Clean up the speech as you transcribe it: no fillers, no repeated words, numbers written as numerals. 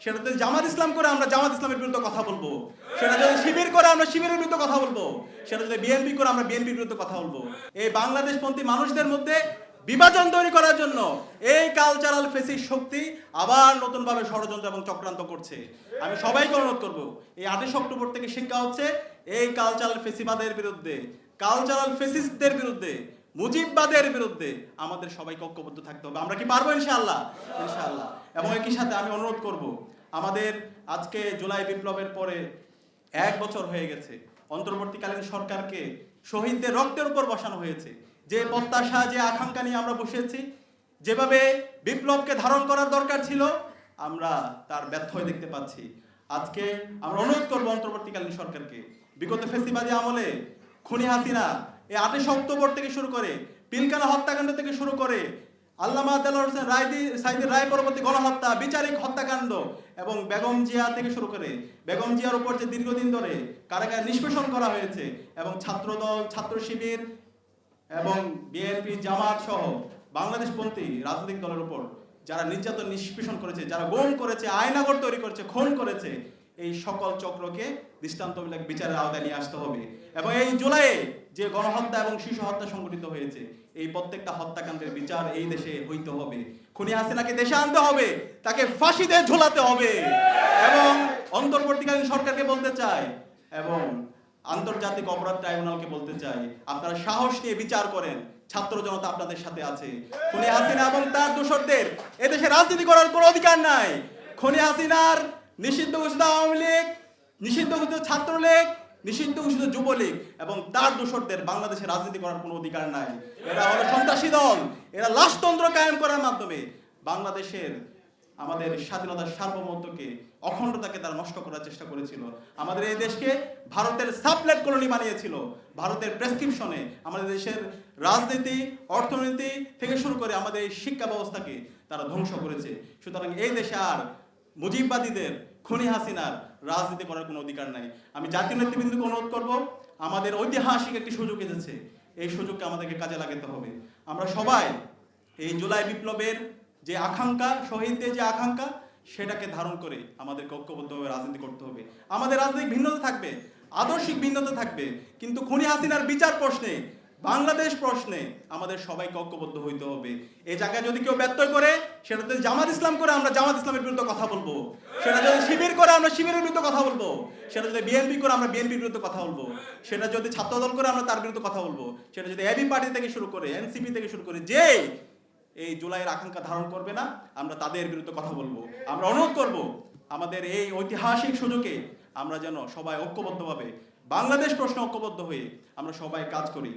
সেটা যদি জামাত ইসলাম করে আমরা জামাত ইসলামের বিরুদ্ধে কথা বলবো, সেটা যদি শিবির করে আমরা শিবিরের বিরুদ্ধে কথা বলবো, সেটা যদি বিএনপি করে আমরা বিএনপির বিরুদ্ধে কথা বলবো। এই বাংলাদেশপন্থী মানুষদের মধ্যে বিভাজন তৈরি করার জন্য এই কালচারাল ফেসিস্ট শক্তি আবার নতুনভাবে ষড়যন্ত্র এবং চক্রান্ত করছে। আমি সবাইকে অনুরোধ করব, এই 28 অক্টোবর থেকে শিক্ষা হচ্ছে এই কালচারাল ফেসিবাদের বিরুদ্ধে, কালচারাল ফেসিস্টদের বিরুদ্ধে, মুজিববাদের বিরুদ্ধে আমাদের সবাইকে ঐক্যবদ্ধ থাকতে হবে। আমরা কি পারবো? ইনশাআল্লাহ, ইনশাআল্লাহ। এবং একই সাথে আমি অনুরোধ করব, আমাদের আজকে জুলাই বিপ্লবের পরে 1 বছর হয়ে গেছে, অন্তর্বর্তীকালীন সরকারকে শহীদদের রক্তের উপর বসানো হয়েছে। যে প্রত্যাশা, যে আকাঙ্ক্ষা নিয়ে আমরা বসেছি, যেভাবে বিপ্লবকে ধারণ করার দরকার ছিল, আমরা তার ব্যর্থ হয়ে দেখতে পাচ্ছি। আজকে আমরা অনুরোধ করবো অন্তর্বর্তীকালীন সরকারকে, বিগত ফ্যাসিবাদী আমলে খুনি হাসিনা এই 28 অক্টোবর থেকে শুরু করে পিলখানা হত্যাকাণ্ড থেকে শুরু করে আল্লামা দেলোয়ার হোসেন সাঈদীর রায় পরবর্তী গণহত্যা, বিচারিক হত্যাকাণ্ড এবং বেগম জিয়া থেকে শুরু করে বেগম জিয়ার উপর যে দীর্ঘদিন ধরে কারাগারে নিষ্পেষণ করা হয়েছে, এবং ছাত্রদল, ছাত্র শিবির এবং বিএনপি, জামাত সহ বাংলাদেশপন্থী রাজনৈতিক দলের উপর যারা নির্যাতন নিষ্পেষণ করেছে, যারা গুম করেছে, আয়নাঘর তৈরি করেছে, খুন করেছে, এই সকল চক্রকে দৃষ্টান্তমূলক বিচারের আওতায় নিয়ে আসতে হবে। এবং এই জুলাইয়ে যে গণহত্যা এবং শিশু হত্যা সংঘটিত হয়েছে, এই প্রত্যেকটা হত্যাকাণ্ডের বিচার এই দেশে হইতে হবে। খুনি হাসিনাকে দেশে আনতে হবে, তাকে ফাঁসিতে ঝোলাতে হবে। এবং অন্তর্বর্তীকালীন সরকারকে বলতে চাই এবং আন্তর্জাতিক অপরাধ ট্রাইব্যুনালকে বলতে চাই, আপনারা সাহস নিয়ে বিচার করেন। ছাত্র জনতা আপনাদের সাথে আছে। খুনি হাসিনা এবং তার দোসরদের এদেশে রাজনীতি করার কোনো অধিকার নাই। খুনি হাসিনার নিষিদ্ধ ঘোষিত আওয়ামী লীগ, নিষিদ্ধ ঘোষিত ছাত্রলীগ, নিষিদ্ধ ঘোষিত যুবলীগ এবং তার দোসরদের বাংলাদেশে রাজনীতি করার কোনো অধিকার নাই। এরা হলো সন্ত্রাসী দল। এরা লাশতন্ত্র কায়েম করার মাধ্যমে বাংলাদেশের আমাদের স্বাধীনতার সার্বভৌমত্বকে, অখণ্ডতাকে তারা নষ্ট করার চেষ্টা করেছিল। আমাদের এই দেশকে ভারতের সাবলেট কলোনি বানিয়েছিল। ভারতের প্রেসক্রিপশনে আমাদের দেশের রাজনীতি, অর্থনীতি থেকে শুরু করে আমাদের এই শিক্ষা ব্যবস্থাকে তারা ধ্বংস করেছে। সুতরাং এই দেশে আর মুজিববাদীদের, খুনি হাসিনার রাজনীতি করার কোনো অধিকার নাই। আমি জাতীয় নেতৃবৃন্দকে অনুরোধ করব, আমাদের ঐতিহাসিক একটি সুযোগ এসেছে, এই সুযোগকে আমাদেরকে কাজে লাগাতে হবে। আমরা সবাই এই জুলাই বিপ্লবের যে আকাঙ্ক্ষা, শহীদদের যে আকাঙ্ক্ষা, সেটাকে ধারণ করে আমাদেরকে ঐক্যবদ্ধভাবে রাজনীতি করতে হবে। আমাদের রাজনৈতিক ভিন্নতা থাকবে, আদর্শিক ভিন্নতা থাকবে, কিন্তু খুনি হাসিনার বিচার প্রশ্নে, বাংলাদেশ প্রশ্নে আমাদের সবাইকে ঐক্যবদ্ধ হইতে হবে। এই জায়গায় যদি কেউ ব্যত্যয় করে, সেটা যদি জামাত ইসলাম করে আমরা জামাত ইসলামের বিরুদ্ধে কথা বলবো, সেটা যদি শিবির করে আমরা শিবিরের বিরুদ্ধে কথা বলবো, সেটা যদি বিএনপি করে আমরা বিএনপির বিরুদ্ধে কথা বলবো, সেটা যদি ছাত্রদল করে আমরা তার বিরুদ্ধে কথা বলবো, সেটা যদি এবি পার্টি থেকে শুরু করে এনসিপি থেকে শুরু করে যে এই জুলাইয়ের আকাঙ্ক্ষা ধারণ করবে না, আমরা তাদের বিরুদ্ধে কথা বলবো। আমরা অনুরোধ করব, আমাদের এই ঐতিহাসিক সুযোগে আমরা যেন সবাই ঐক্যবদ্ধভাবে বাংলাদেশ প্রশ্নে ঐক্যবদ্ধ হয়ে আমরা সবাই কাজ করি।